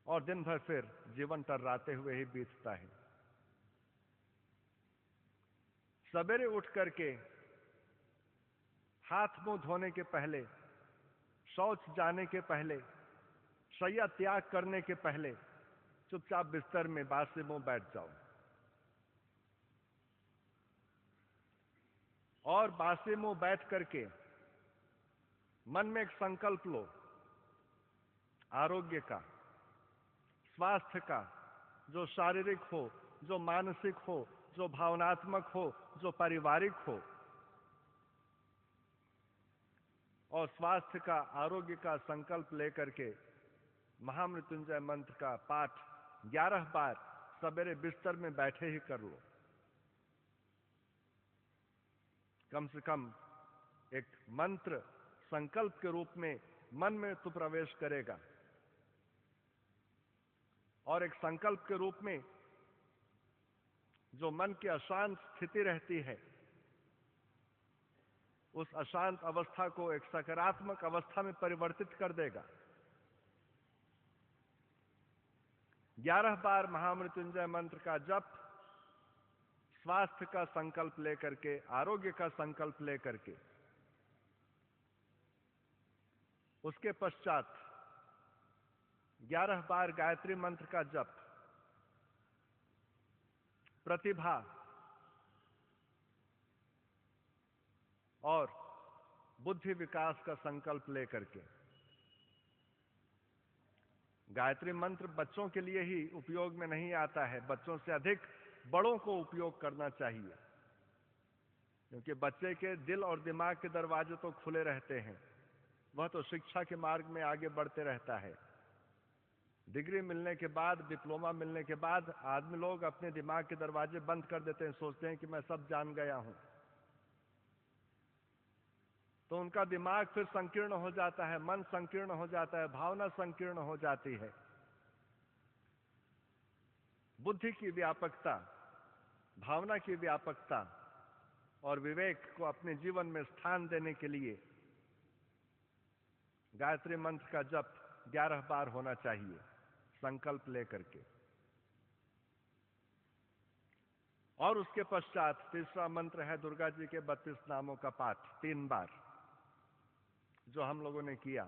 और दिन भर फिर जीवन टर्राते हुए ही बीतता है। सवेरे उठ करके हाथ मुंह धोने के पहले, शौच जाने के पहले, शैया त्याग करने के पहले चुपचाप बिस्तर में बासे मुंह बैठ जाओ और बासे मुंह बैठ करके मन में एक संकल्प लो, आरोग्य का, स्वास्थ्य का, जो शारीरिक हो, जो मानसिक हो, जो भावनात्मक हो, जो पारिवारिक हो, और स्वास्थ्य का, आरोग्य का संकल्प लेकर के महामृत्युंजय मंत्र का पाठ 11 बार सवेरे बिस्तर में बैठे ही कर लो। कम से कम एक मंत्र संकल्प के रूप में मन में तो प्रवेश करेगा और एक संकल्प के रूप में जो मन की अशांत स्थिति रहती है, उस अशांत अवस्था को एक सकारात्मक अवस्था में परिवर्तित कर देगा। 11 बार महामृत्युंजय मंत्र का जप स्वास्थ्य का संकल्प लेकर के, आरोग्य का संकल्प लेकर के, उसके पश्चात 11 बार गायत्री मंत्र का जप प्रतिभा और बुद्धि विकास का संकल्प लेकर के। गायत्री मंत्र बच्चों के लिए ही उपयोग में नहीं आता है, बच्चों से अधिक बड़ों को उपयोग करना चाहिए, क्योंकि बच्चे के दिल और दिमाग के दरवाजे तो खुले रहते हैं, वह तो शिक्षा के मार्ग में आगे बढ़ते रहता है। डिग्री मिलने के बाद, डिप्लोमा मिलने के बाद आदमी लोग अपने दिमाग के दरवाजे बंद कर देते हैं, सोचते हैं कि मैं सब जान गया हूं, तो उनका दिमाग फिर संकीर्ण हो जाता है, मन संकीर्ण हो जाता है, भावना संकीर्ण हो जाती है। बुद्धि की व्यापकता, भावना की व्यापकता और विवेक को अपने जीवन में स्थान देने के लिए गायत्री मंत्र का जप 11 बार होना चाहिए संकल्प लेकर के। और उसके पश्चात तीसरा मंत्र है दुर्गा जी के 32 नामों का पाठ 3 बार, जो हम लोगों ने किया।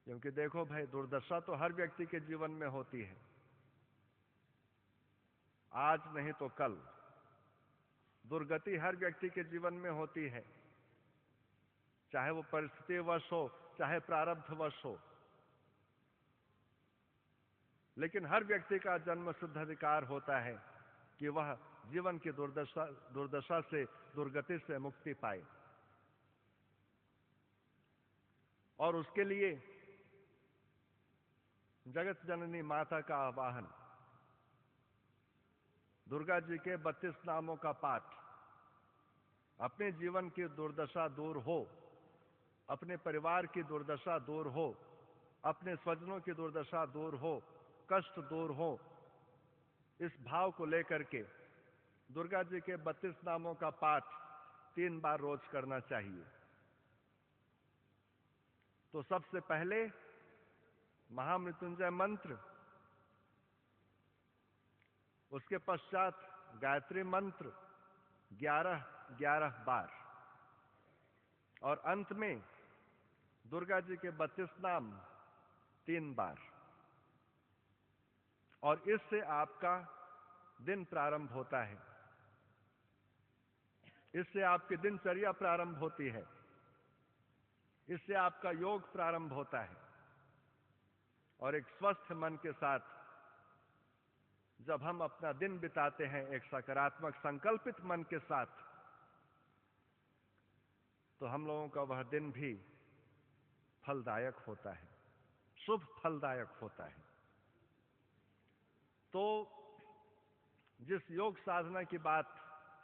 क्योंकि देखो भाई, दुर्दशा तो हर व्यक्ति के जीवन में होती है, आज नहीं तो कल। दुर्गति हर व्यक्ति के जीवन में होती है, चाहे वो परिस्थितिवश हो, चाहे प्रारब्धवश हो, लेकिन हर व्यक्ति का जन्म सिद्ध अधिकार होता है कि वह जीवन की दुर्दशा से, दुर्गति से मुक्ति पाए। और उसके लिए जगत जननी माता का आवाहन, दुर्गा जी के 32 नामों का पाठ, अपने जीवन की दुर्दशा दूर हो, अपने परिवार की दुर्दशा दूर हो, अपने स्वजनों की दुर्दशा दूर हो, कष्ट दूर हो, इस भाव को लेकर के दुर्गा जी के 32 नामों का पाठ 3 बार रोज करना चाहिए। तो सबसे पहले महामृत्युंजय मंत्र, उसके पश्चात गायत्री मंत्र 11-11 बार, और अंत में दुर्गा जी के 32 नाम 3 बार। और इससे आपका दिन प्रारंभ होता है, इससे आपकी दिनचर्या प्रारंभ होती है, इससे आपका योग प्रारंभ होता है। और एक स्वस्थ मन के साथ जब हम अपना दिन बिताते हैं, एक सकारात्मक संकल्पित मन के साथ, तो हम लोगों का वह दिन भी फलदायक होता है, शुभ फलदायक होता है। तो जिस योग साधना की बात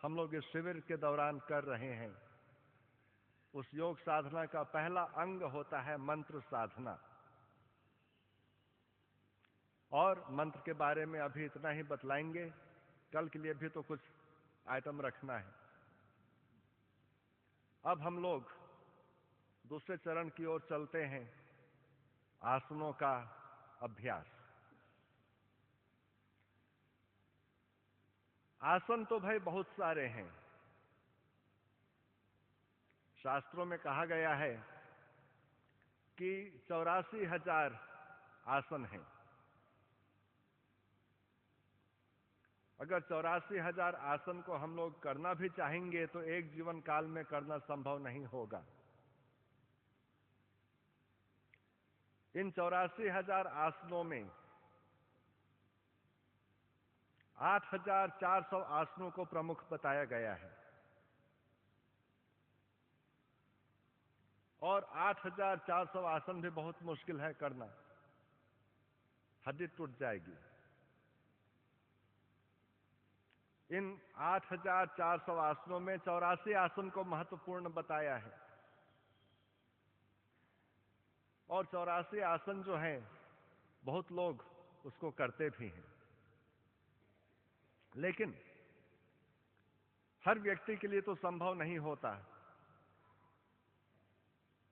हम लोग इस शिविर के दौरान कर रहे हैं, उस योग साधना का पहला अंग होता है मंत्र साधना। और मंत्र के बारे में अभी इतना ही बतलाएंगे, कल के लिए भी तो कुछ आइटम रखना है। अब हम लोग दूसरे चरण की ओर चलते हैं, आसनों का, अभ्यास। आसन तो भाई बहुत सारे हैं। शास्त्रों में कहा गया है कि 84,000 आसन हैं। अगर 84,000 आसन को हम लोग करना भी चाहेंगे तो एक जीवन काल में करना संभव नहीं होगा। इन 84,000 आसनों में 8,400 आसनों को प्रमुख बताया गया है और 8,400 आसन भी बहुत मुश्किल है करना, हड्डी टूट जाएगी। इन 8,400 आसनों में 84 आसन को महत्वपूर्ण बताया है और 84 आसन जो हैं बहुत लोग उसको करते भी हैं, लेकिन हर व्यक्ति के लिए तो संभव नहीं होता।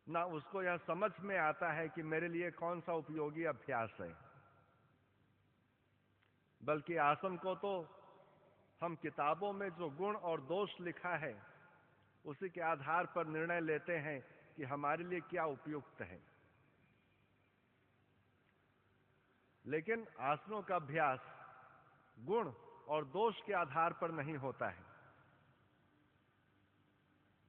ना उसको यह समझ में आता है कि मेरे लिए कौन सा उपयोगी अभ्यास है, बल्कि आसन को तो हम किताबों में जो गुण और दोष लिखा है उसी के आधार पर निर्णय लेते हैं कि हमारे लिए क्या उपयुक्त है। लेकिन आसनों का अभ्यास गुण और दोष के आधार पर नहीं होता है।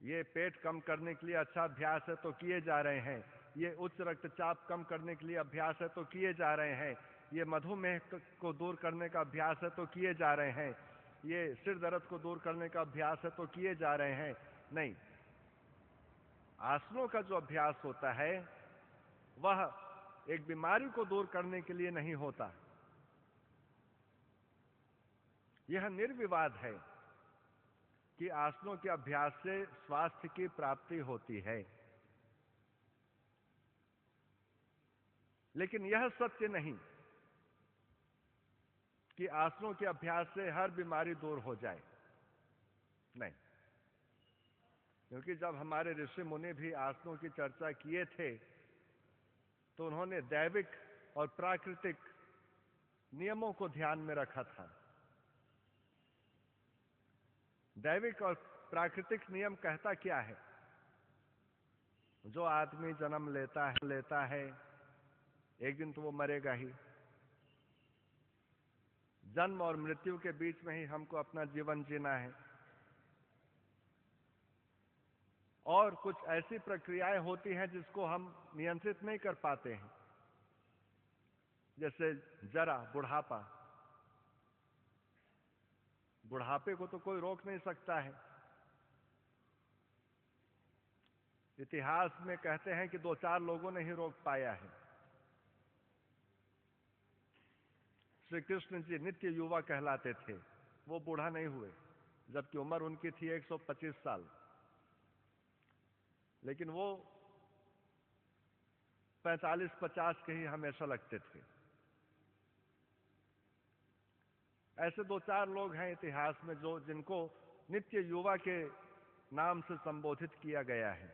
ये पेट कम करने के लिए अच्छा अभ्यास है तो किए जा रहे हैं, ये उच्च रक्तचाप कम करने के लिए अभ्यास है तो किए जा रहे हैं, ये मधुमेह को दूर करने का अभ्यास है तो किए जा रहे हैं, ये सिर दर्द को दूर करने का अभ्यास है तो किए जा रहे हैं। नहीं, आसनों का जो अभ्यास होता है वह एक बीमारी को दूर करने के लिए नहीं होता। यह निर्विवाद है कि आसनों के अभ्यास से स्वास्थ्य की प्राप्ति होती है, लेकिन यह सत्य नहीं कि आसनों के अभ्यास से हर बीमारी दूर हो जाए। नहीं, क्योंकि जब हमारे ऋषि मुनि भी आसनों की चर्चा किए थे तो उन्होंने दैविक और प्राकृतिक नियमों को ध्यान में रखा था। दैविक और प्राकृतिक नियम कहता क्या है? जो आदमी जन्म लेता है एक दिन तो वो मरेगा ही। जन्म और मृत्यु के बीच में ही हमको अपना जीवन जीना है और कुछ ऐसी प्रक्रियाएं होती हैं जिसको हम नियंत्रित नहीं कर पाते हैं, जैसे जरा, बुढ़ापा। बुढ़ापे को तो कोई रोक नहीं सकता है। इतिहास में कहते हैं कि 2-4 लोगों ने ही रोक पाया है। श्री कृष्ण जी नित्य युवा कहलाते थे, वो बूढ़ा नहीं हुए, जबकि उम्र उनकी थी 125 साल, लेकिन वो 45-50 के ही हमेशा लगते थे। ऐसे 2-4 लोग हैं इतिहास में जिनको नित्य युवा के नाम से संबोधित किया गया है।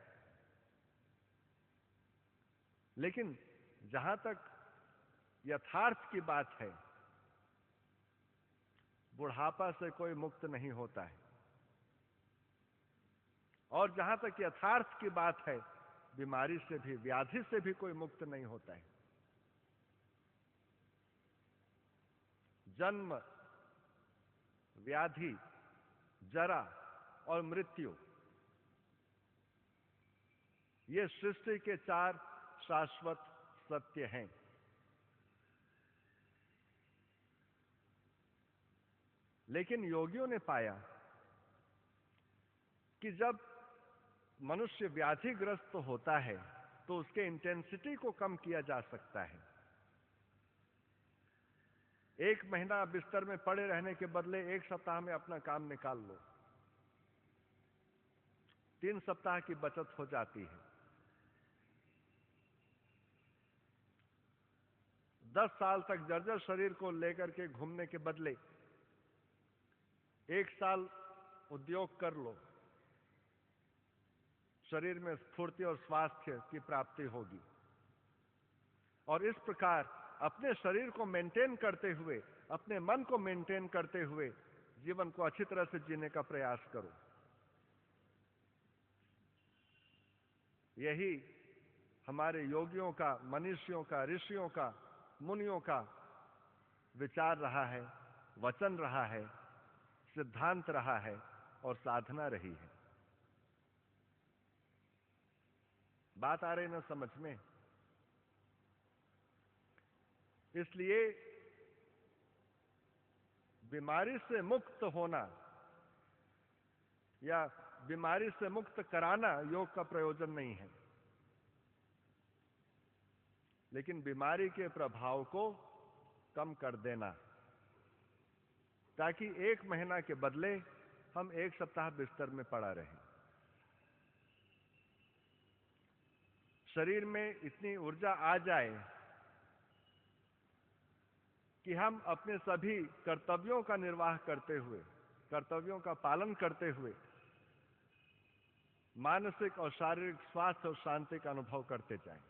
लेकिन जहां तक यथार्थ की बात है, बुढ़ापा से कोई मुक्त नहीं होता है, और जहां तक यथार्थ की बात है, बीमारी से भी, व्याधि से भी कोई मुक्त नहीं होता है। जन्म, व्याधि, जरा और मृत्यु, ये सृष्टि के 4 शाश्वत सत्य हैं। लेकिन योगियों ने पाया कि जब मनुष्य व्याधिग्रस्त होता है तो उसके इंटेंसिटी को कम किया जा सकता है। 1 महीना बिस्तर में पड़े रहने के बदले 1 सप्ताह में अपना काम निकाल लो, 3 सप्ताह की बचत हो जाती है। 10 साल तक जर्जर शरीर को लेकर के घूमने के बदले 1 साल उद्योग कर लो, शरीर में स्फूर्ति और स्वास्थ्य की प्राप्ति होगी। और इस प्रकार अपने शरीर को मेंटेन करते हुए, अपने मन को मेंटेन करते हुए जीवन को अच्छी तरह से जीने का प्रयास करो। यही हमारे योगियों का, मनीषियों का, ऋषियों का, मुनियों का विचार रहा है, वचन रहा है, सिद्धांत रहा है और साधना रही है। बात आ रही ना समझ में? इसलिए बीमारी से मुक्त होना या बीमारी से मुक्त कराना योग का प्रयोजन नहीं है, लेकिन बीमारी के प्रभाव को कम कर देना, ताकि 1 महीना के बदले हम 1 सप्ताह बिस्तर में पड़ा रहें। शरीर में इतनी ऊर्जा आ जाए कि हम अपने सभी कर्तव्यों का निर्वाह करते हुए, कर्तव्यों का पालन करते हुए मानसिक और शारीरिक स्वास्थ्य और शांति का अनुभव करते जाएं।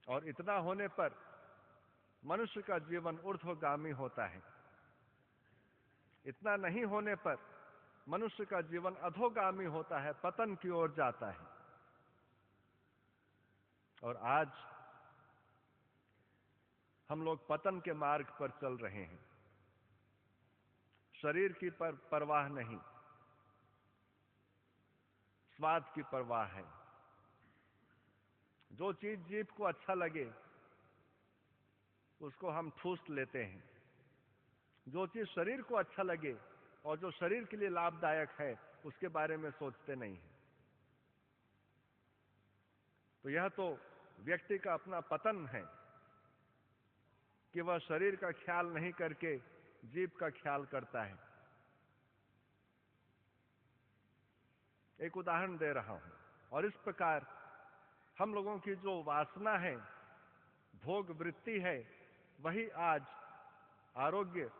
और इतना होने पर मनुष्य का जीवन ऊर्ध्वगामी होता है। इतना नहीं होने पर मनुष्य का जीवन अधोगामी होता है, पतन की ओर जाता है। और आज हम लोग पतन के मार्ग पर चल रहे हैं। शरीर की परवाह नहीं, स्वाद की परवाह है। जो चीज जीभ को अच्छा लगे उसको हम ठूस लेते हैं। जो चीज शरीर को अच्छा लगे और जो शरीर के लिए लाभदायक है उसके बारे में सोचते नहीं हैं। तो यह तो व्यक्ति का अपना पतन है कि वह शरीर का ख्याल नहीं करके जीभ का ख्याल करता है। एक उदाहरण दे रहा हूं। और इस प्रकार हम लोगों की जो वासना है, भोग वृत्ति है, वही आज आरोग्य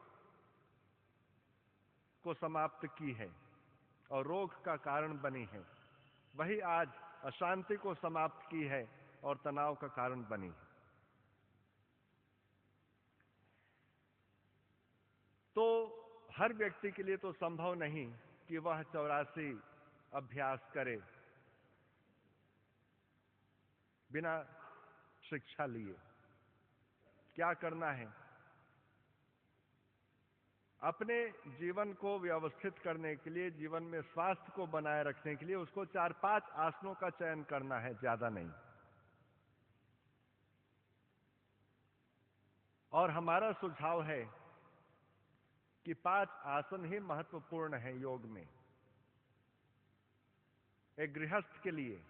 को समाप्त की है और रोग का कारण बनी है। वही आज अशांति को समाप्त की है और तनाव का कारण बनी है। तो हर व्यक्ति के लिए तो संभव नहीं कि वह 84 अभ्यास करे बिना शिक्षा लिए। क्या करना है? अपने जीवन को व्यवस्थित करने के लिए, जीवन में स्वास्थ्य को बनाए रखने के लिए उसको 4-5 आसनों का चयन करना है, ज्यादा नहीं। और हमारा सुझाव है कि 5 आसन ही महत्वपूर्ण है योग में। एक गृहस्थ के लिए,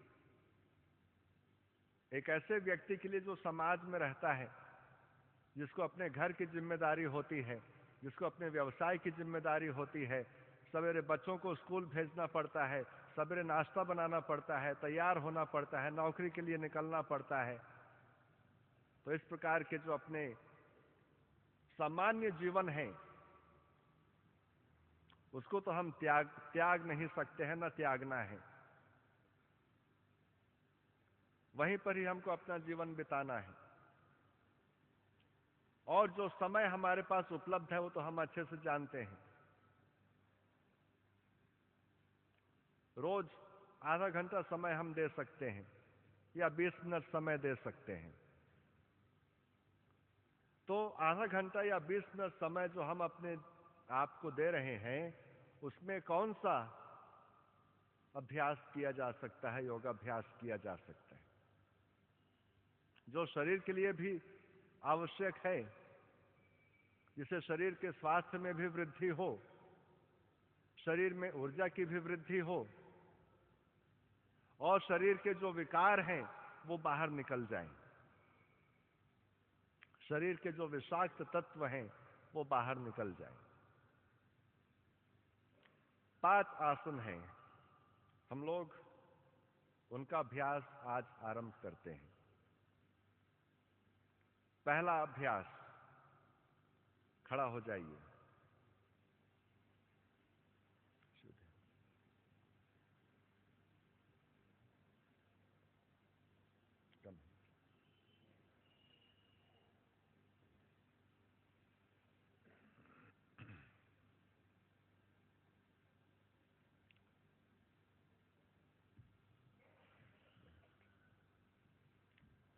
एक ऐसे व्यक्ति के लिए जो समाज में रहता है, जिसको अपने घर की जिम्मेदारी होती है, जिसको अपने व्यवसाय की जिम्मेदारी होती है, सवेरे बच्चों को स्कूल भेजना पड़ता है, सवेरे नाश्ता बनाना पड़ता है, तैयार होना पड़ता है, नौकरी के लिए निकलना पड़ता है। तो इस प्रकार के जो अपने सामान्य जीवन है उसको तो हम त्याग नहीं सकते हैं, ना त्यागना है। वहीं पर ही हमको अपना जीवन बिताना है। और जो समय हमारे पास उपलब्ध है वो तो हम अच्छे से जानते हैं। रोज आधा घंटा समय हम दे सकते हैं या 20 मिनट समय दे सकते हैं। तो आधा घंटा या 20 मिनट समय जो हम अपने आप को दे रहे हैं, उसमें कौन सा अभ्यास किया जा सकता है, योगाभ्यास किया जा सकता है जो शरीर के लिए भी आवश्यक है, जिससे शरीर के स्वास्थ्य में भी वृद्धि हो, शरीर में ऊर्जा की भी वृद्धि हो और शरीर के जो विकार हैं वो बाहर निकल जाएं। शरीर के जो विषाक्त तत्व हैं वो बाहर निकल जाएं। 5 आसन हैं, हम लोग उनका अभ्यास आज आरंभ करते हैं। पहला अभ्यास, खड़ा हो जाइए।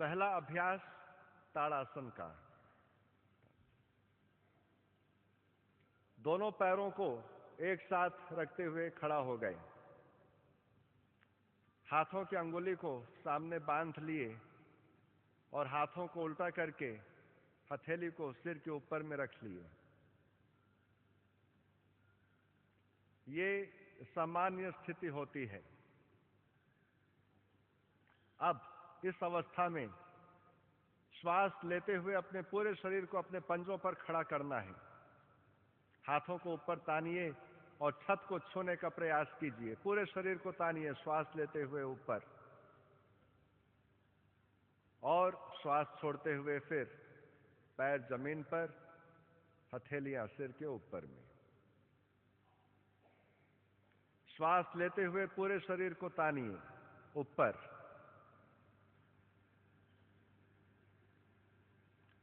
पहला अभ्यास ताड़ासन का। दोनों पैरों को एक साथ रखते हुए खड़ा हो गए, हाथों की अंगुली को सामने बांध लिए और हाथों को उल्टा करके हथेली को सिर के ऊपर में रख लिए। ये सामान्य स्थिति होती है। अब इस अवस्था में श्वास लेते हुए अपने पूरे शरीर को अपने पंजों पर खड़ा करना है। हाथों को ऊपर तानिए और छत को छूने का प्रयास कीजिए। पूरे शरीर को तानिए श्वास लेते हुए ऊपर, और श्वास छोड़ते हुए फिर पैर जमीन पर, हथेलियां सिर के ऊपर में। श्वास लेते हुए पूरे शरीर को तानिए ऊपर,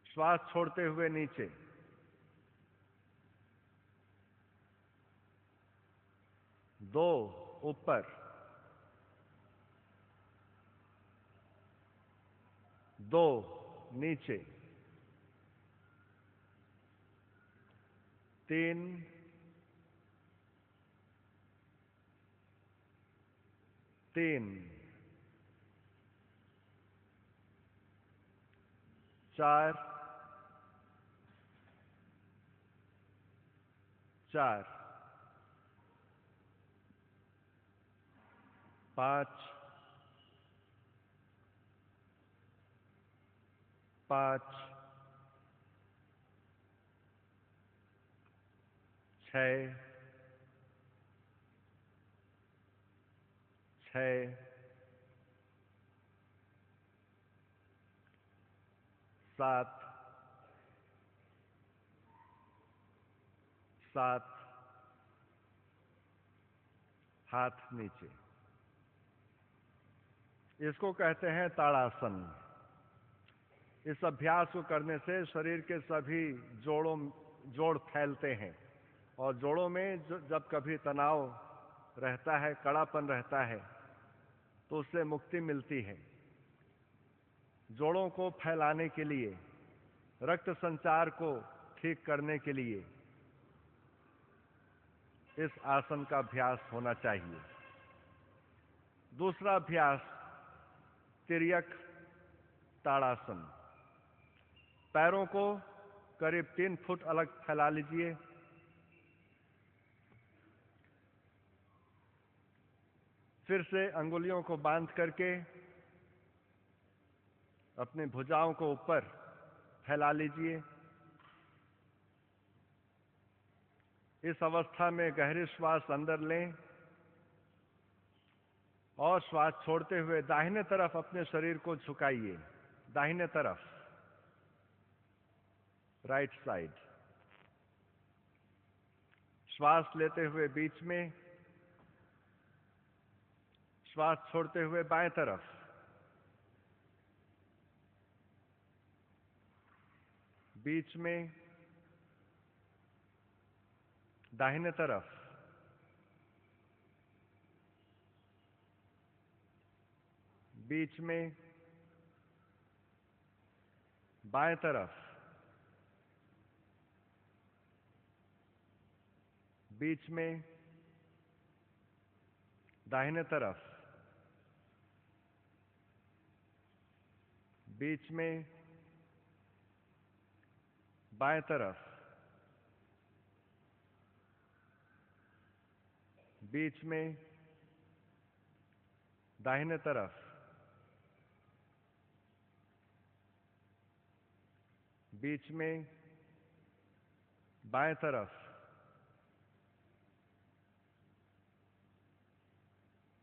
श्वास छोड़ते हुए नीचे। दो ऊपर, दो नीचे, तीन, तीन, चार, चार, पांच, पांच, छः, छः, सात, सात, हाथ नीचे। इसको कहते हैं ताड़ासन। इस अभ्यास को करने से शरीर के सभी जोड़ फैलते हैं, और जोड़ों में जब कभी तनाव रहता है, कड़ापन रहता है, तो उससे मुक्ति मिलती है। जोड़ों को फैलाने के लिए, रक्त संचार को ठीक करने के लिए इस आसन का अभ्यास होना चाहिए। दूसरा अभ्यास तिर्यक ताड़ासन। पैरों को करीब 3 फुट अलग फैला लीजिए। फिर से अंगुलियों को बांध करके अपनी भुजाओं को ऊपर फैला लीजिए। इस अवस्था में गहरी श्वास अंदर लें और श्वास छोड़ते हुए दाहिने तरफ अपने शरीर को झुकाइए। दाहिने तरफ, राइट साइड। श्वास लेते हुए बीच में, श्वास छोड़ते हुए बाएं तरफ। बीच में, दाहिने तरफ। बीच में, बाएं तरफ। बीच में, दाहिने तरफ। बीच में, बाएं तरफ। बीच में, दाहिने तरफ। बीच में, बाएं तरफ।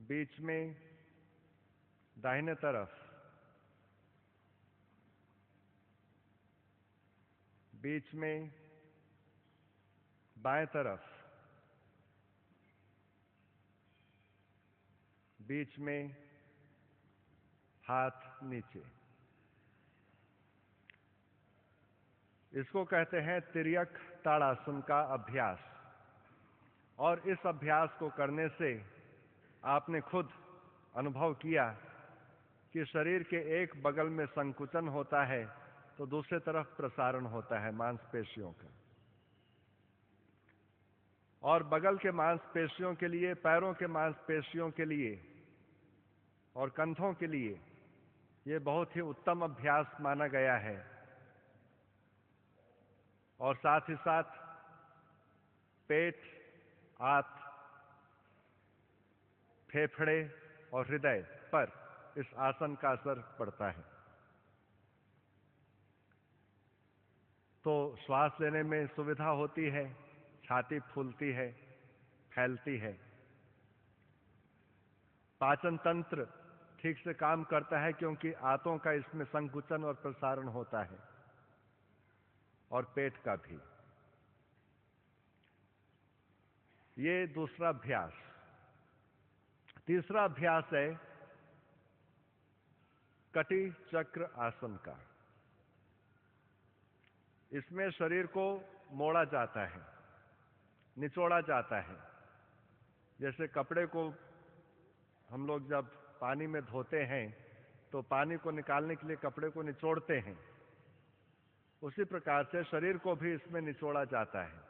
बीच में, दाहिने तरफ। बीच में, बाएं तरफ। बीच में, हाथ नीचे। इसको कहते हैं तिर्यक ताड़ासन का अभ्यास। और इस अभ्यास को करने से आपने खुद अनुभव किया कि शरीर के एक बगल में संकुचन होता है तो दूसरी तरफ प्रसारण होता है मांसपेशियों का। और बगल के मांसपेशियों के लिए, पैरों के मांसपेशियों के लिए और कंधों के लिए ये बहुत ही उत्तम अभ्यास माना गया है। और साथ ही साथ पेट, आंत, फेफड़े और हृदय पर इस आसन का असर पड़ता है। तो श्वास लेने में सुविधा होती है, छाती फूलती है, फैलती है। पाचन तंत्र ठीक से काम करता है क्योंकि आंतों का इसमें संकुचन और प्रसारण होता है, और पेट का भी। ये दूसरा अभ्यास। तीसरा अभ्यास है कटी चक्र आसन का। इसमें शरीर को मोड़ा जाता है, निचोड़ा जाता है। जैसे कपड़े को हम लोग जब पानी में धोते हैं तो पानी को निकालने के लिए कपड़े को निचोड़ते हैं, उसी प्रकार से शरीर को भी इसमें निचोड़ा जाता है।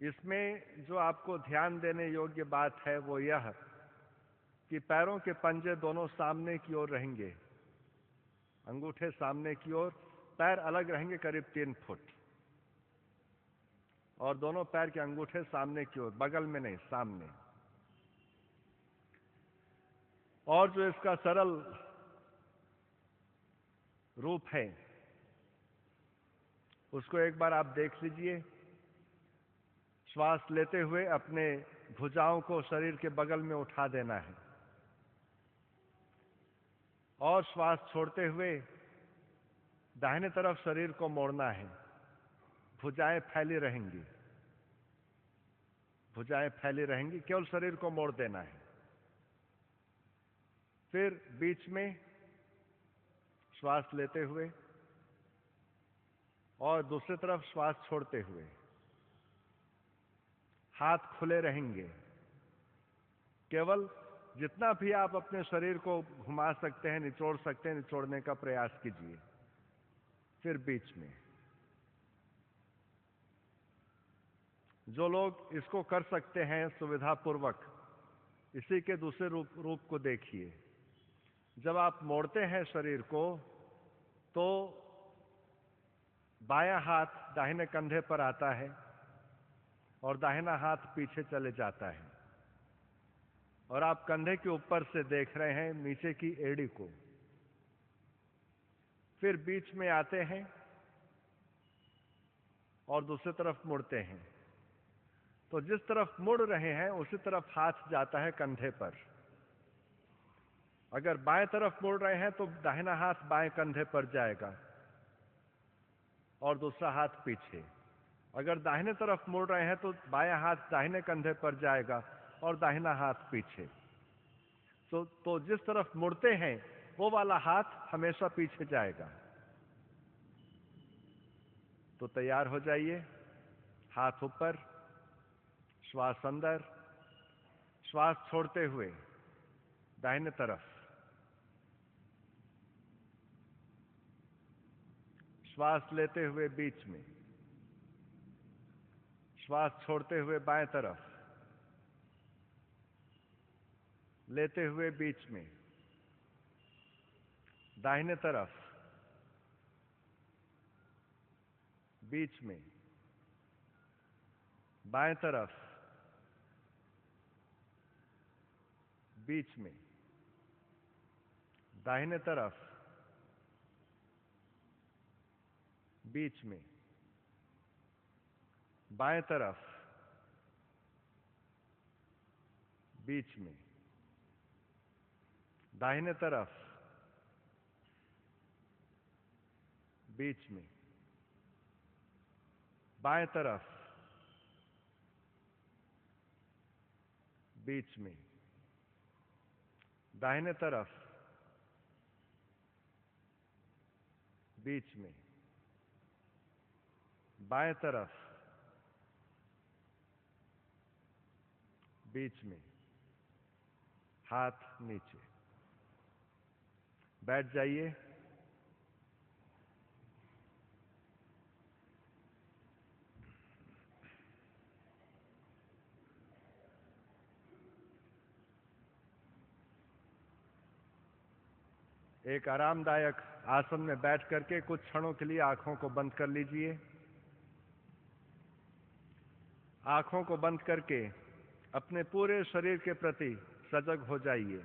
इसमें जो आपको ध्यान देने योग्य बात है वो यह कि पैरों के पंजे दोनों सामने की ओर रहेंगे, अंगूठे सामने की ओर, पैर अलग रहेंगे करीब 3 फुट, और दोनों पैर के अंगूठे सामने की ओर, बगल में नहीं, सामने। और जो इसका सरल रूप है उसको एक बार आप देख लीजिए। श्वास लेते हुए अपने भुजाओं को शरीर के बगल में उठा देना है, और श्वास छोड़ते हुए दाहिने तरफ शरीर को मोड़ना है। भुजाएं फैली रहेंगी, भुजाएं फैली रहेंगी, केवल शरीर को मोड़ देना है। फिर बीच में श्वास लेते हुए और दूसरी तरफ श्वास छोड़ते हुए हाथ खुले रहेंगे। केवल जितना भी आप अपने शरीर को घुमा सकते हैं, निचोड़ सकते हैं, निचोड़ने का प्रयास कीजिए। फिर बीच में। जो लोग इसको कर सकते हैं सुविधापूर्वक, इसी के दूसरे रूप को देखिए। जब आप मोड़ते हैं शरीर को तो बायां हाथ दाहिने कंधे पर आता है और दाहिना हाथ पीछे चले जाता है, और आप कंधे के ऊपर से देख रहे हैं नीचे की एड़ी को। फिर बीच में आते हैं और दूसरी तरफ मुड़ते हैं। तो जिस तरफ मुड़ रहे हैं उसी तरफ हाथ जाता है कंधे पर। अगर बाएं तरफ मुड़ रहे हैं तो दाहिना हाथ बाएं कंधे पर जाएगा और दूसरा हाथ पीछे। अगर दाहिने तरफ मुड़ रहे हैं तो बायां हाथ दाहिने कंधे पर जाएगा और दाहिना हाथ पीछे। तो जिस तरफ मुड़ते हैं वो वाला हाथ हमेशा पीछे जाएगा। तो तैयार हो जाइए। हाथ ऊपर, श्वास अंदर, श्वास छोड़ते हुए दाहिने तरफ, श्वास लेते हुए बीच में, श्वास छोड़ते हुए बाएं तरफ, लेते हुए बीच में, दाहिने तरफ, बीच में, बाएं तरफ, बीच में, दाहिने तरफ, बीच में, बाएं तरफ, बीच में, दाहिने तरफ, बीच में, बाएं तरफ, बीच में, दाहिने तरफ, बीच में, बाएं तरफ, बीच में, हाथ नीचे। बैठ जाइए। एक आरामदायक आसन में बैठ करके कुछ क्षणों के लिए आंखों को बंद कर लीजिए। आंखों को बंद करके अपने पूरे शरीर के प्रति सजग हो जाइए।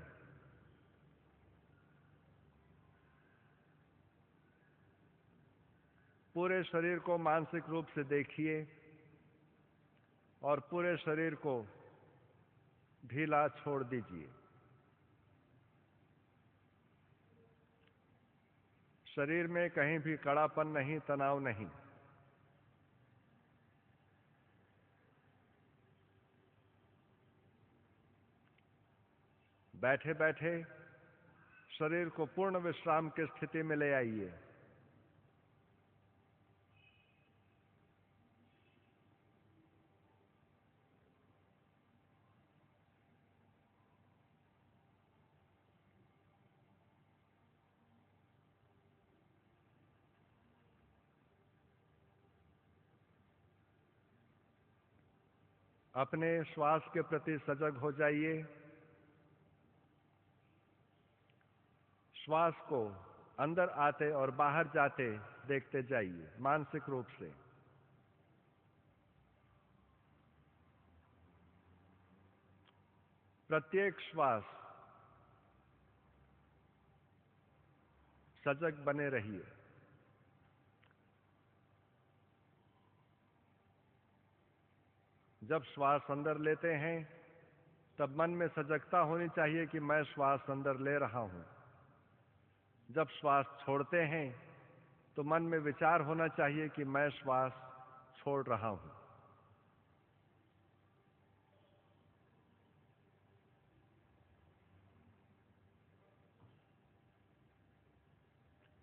पूरे शरीर को मानसिक रूप से देखिए और पूरे शरीर को ढीला छोड़ दीजिए। शरीर में कहीं भी कड़ापन नहीं, तनाव नहीं। बैठे बैठे शरीर को पूर्ण विश्राम की स्थिति में ले आइए। अपने श्वास के प्रति सजग हो जाइए। श्वास को अंदर आते और बाहर जाते देखते जाइए मानसिक रूप से। प्रत्येक श्वास सजग बने रहिए। जब श्वास अंदर लेते हैं तब मन में सजगता होनी चाहिए कि मैं श्वास अंदर ले रहा हूं। जब श्वास छोड़ते हैं तो मन में विचार होना चाहिए कि मैं श्वास छोड़ रहा हूं।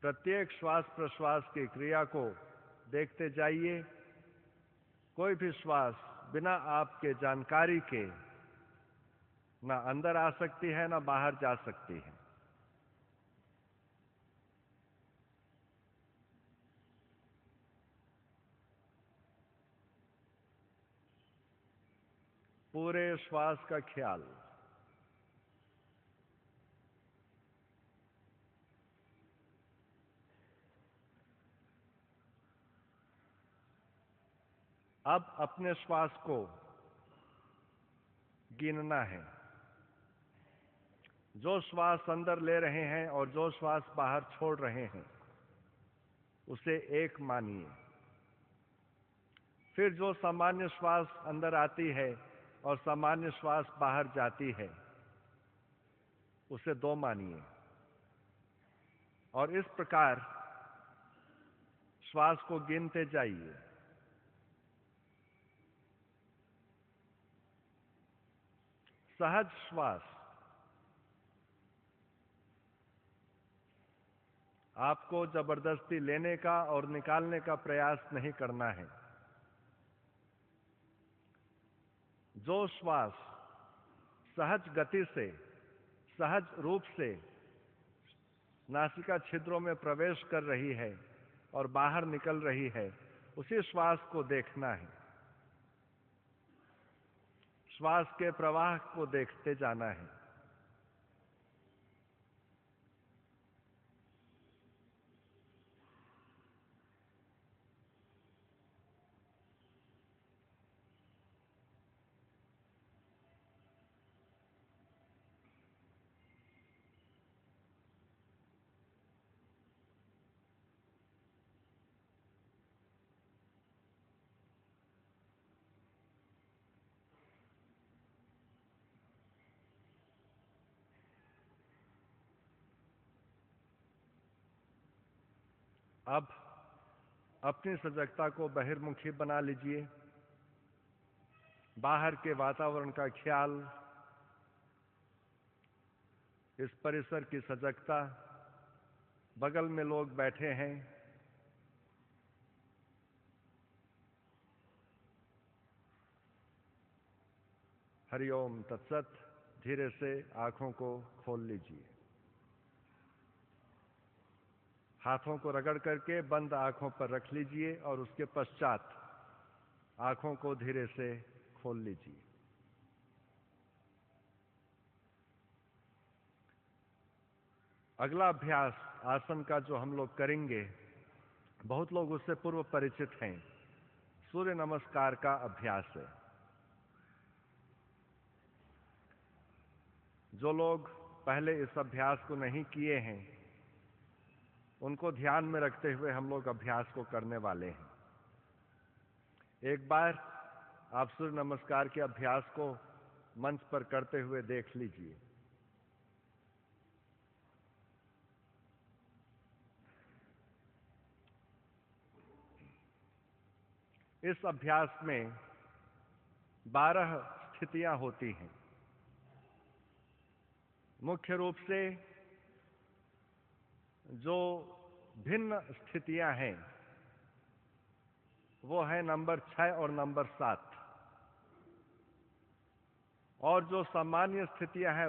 प्रत्येक श्वास प्रश्वास की क्रिया को देखते जाइए। कोई भी श्वास बिना आपके जानकारी के ना अंदर आ सकती है ना बाहर जा सकती है। पूरे श्वास का ख्याल। अब अपने श्वास को गिनना है। जो श्वास अंदर ले रहे हैं और जो श्वास बाहर छोड़ रहे हैं उसे एक मानिए। फिर जो सामान्य श्वास अंदर आती है और सामान्य श्वास बाहर जाती है उसे दो मानिए। और इस प्रकार श्वास को गिनते जाइए। सहज श्वास। आपको जबरदस्ती लेने का और निकालने का प्रयास नहीं करना है। जो श्वास सहज गति से, सहज रूप से नासिका छिद्रों में प्रवेश कर रही है और बाहर निकल रही है उसी श्वास को देखना है। श्वास के प्रवाह को देखते जाना है। अब अपनी सजगता को बहिर्मुखी बना लीजिए। बाहर के वातावरण का ख्याल, इस परिसर की सजगता, बगल में लोग बैठे हैं, हरिओम तत्सत। धीरे से आंखों को खोल लीजिए। हाथों को रगड़ करके बंद आंखों पर रख लीजिए और उसके पश्चात आंखों को धीरे से खोल लीजिए। अगला अभ्यास आसन का जो हम लोग करेंगे, बहुत लोग उससे पूर्व परिचित हैं, सूर्य नमस्कार का अभ्यास है। जो लोग पहले इस अभ्यास को नहीं किए हैं, उनको ध्यान में रखते हुए हम लोग अभ्यास को करने वाले हैं। एक बार आप सूर्य नमस्कार के अभ्यास को मंच पर करते हुए देख लीजिए। इस अभ्यास में 12 स्थितियां होती हैं। मुख्य रूप से जो भिन्न स्थितियां हैं वो है नंबर 6 और नंबर 7, और जो सामान्य स्थितियां हैं